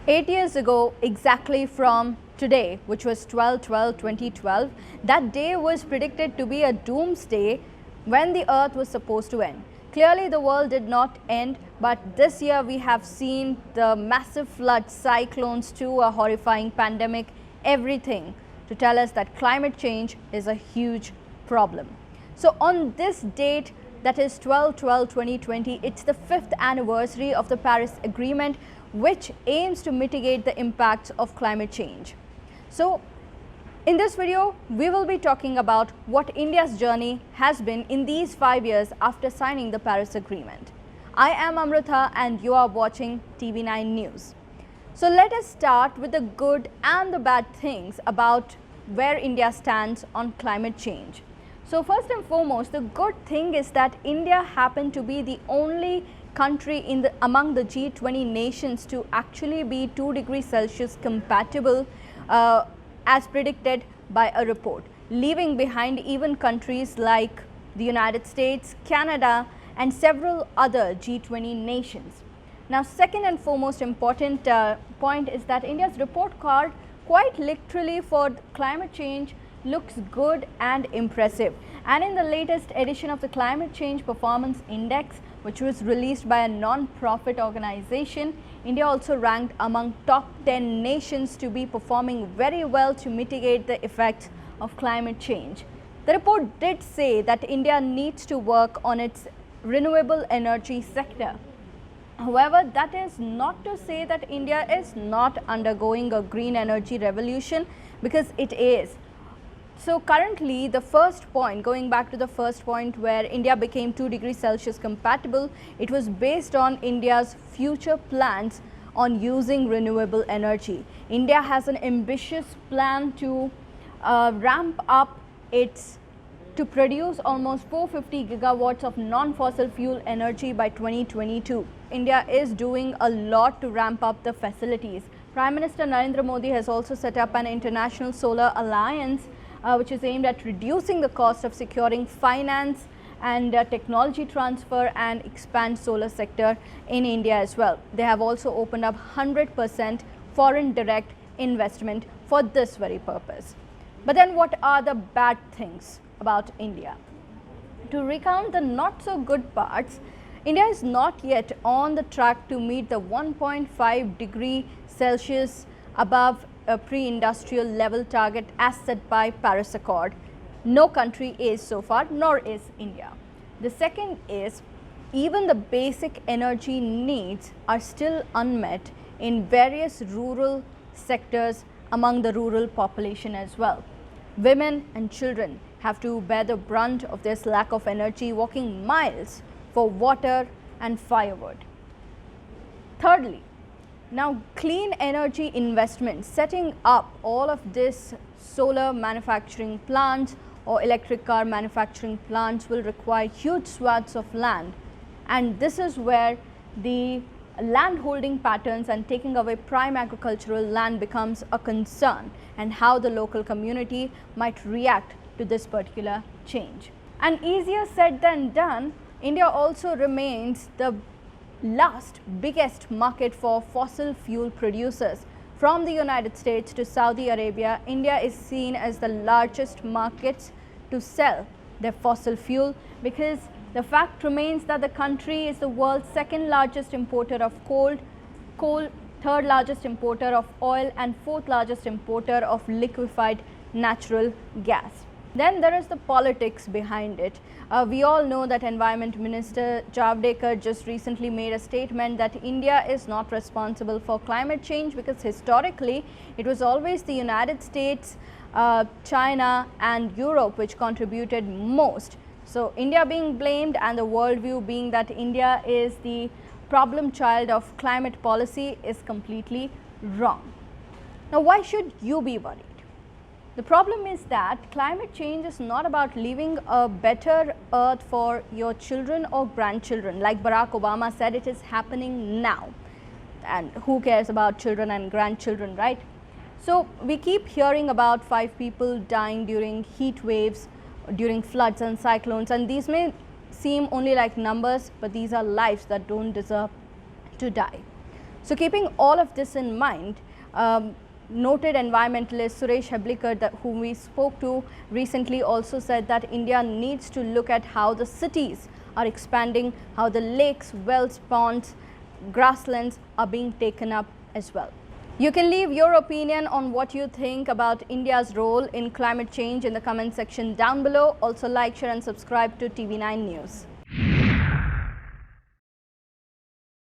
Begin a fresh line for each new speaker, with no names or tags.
8 years ago, exactly from today, which was 12/12/2012, that day was predicted to be a doomsday when the earth was supposed to end. Clearly, the world did not end, but this year we have seen the massive floods, cyclones, to a horrifying pandemic, everything to tell us that climate change is a huge problem. So on this date, that is 12/12/2020, it's the 5th anniversary of the Paris Agreement, which aims to mitigate the impacts of climate change. So in this video, we will be talking about what India's journey has been in these 5 years after signing the Paris Agreement. I am Amrita and you are watching TV9 News. So let us start with the good and the bad things about where India stands on climate change. So first and foremost, the good thing is that India happened to be the only country among the G20 nations to actually be 2 degrees Celsius compatible as predicted by a report, leaving behind even countries like the United States, Canada and several other G20 nations. Now, second and foremost important point is that India's report card quite literally for climate change looks good and impressive. And in the latest edition of the Climate Change Performance Index, which was released by a non-profit organization, India also ranked among top 10 nations to be performing very well to mitigate the effects of climate change. The report did say that India needs to work on its renewable energy sector. However, that is not to say that India is not undergoing a green energy revolution, because it is. So currently, the first point, going back to the first point where India became 2 degrees Celsius compatible, it was based on India's future plans on using renewable energy. India has an ambitious plan to ramp up to produce almost 450 gigawatts of non-fossil fuel energy by 2022. India is doing a lot to ramp up the facilities. Prime Minister Narendra Modi has also set up an international solar alliance which is aimed at reducing the cost of securing finance and technology transfer and expand solar sector in India as well. They have also opened up 100% foreign direct investment for this very purpose. But then what are the bad things about India? To recount the not so good parts, India is not yet on the track to meet the 1.5 degree Celsius above a pre-industrial level target as set by Paris Accord. No country is so far, nor is India. The second is, even the basic energy needs are still unmet in various rural sectors among the rural population as well. Women and children have to bear the brunt of this lack of energy, walking miles for water and firewood. Thirdly, now clean energy investments, setting up all of this solar manufacturing plants or electric car manufacturing plants will require huge swaths of land, and this is where the land holding patterns and taking away prime agricultural land becomes a concern, and how the local community might react to this particular change. And easier said than done, India also remains the last biggest market for fossil fuel producers. From the United States to Saudi Arabia, India is seen as the largest markets to sell their fossil fuel, because the fact remains that the country is the world's second largest importer of coal, third largest importer of oil and fourth largest importer of liquefied natural gas. Then there is the politics behind it. We all know that Environment Minister Javadekar just recently made a statement that India is not responsible for climate change, because historically it was always the United States, China and Europe which contributed most. So India being blamed and the worldview being that India is the problem child of climate policy is completely wrong. Now, why should you be worried? The problem is that climate change is not about leaving a better earth for your children or grandchildren. Like Barack Obama said, it is happening now. And who cares about children and grandchildren, right? So we keep hearing about 5 people dying during heat waves, during floods and cyclones, and these may seem only like numbers, but these are lives that don't deserve to die. So keeping all of this in mind, noted environmentalist Suresh Heblikar, whom we spoke to recently, also said that India needs to look at how the cities are expanding, how the lakes, wells, ponds, grasslands are being taken up as well. You can leave your opinion on what you think about India's role in climate change in the comment section down below. Also like, share and subscribe to TV9 News.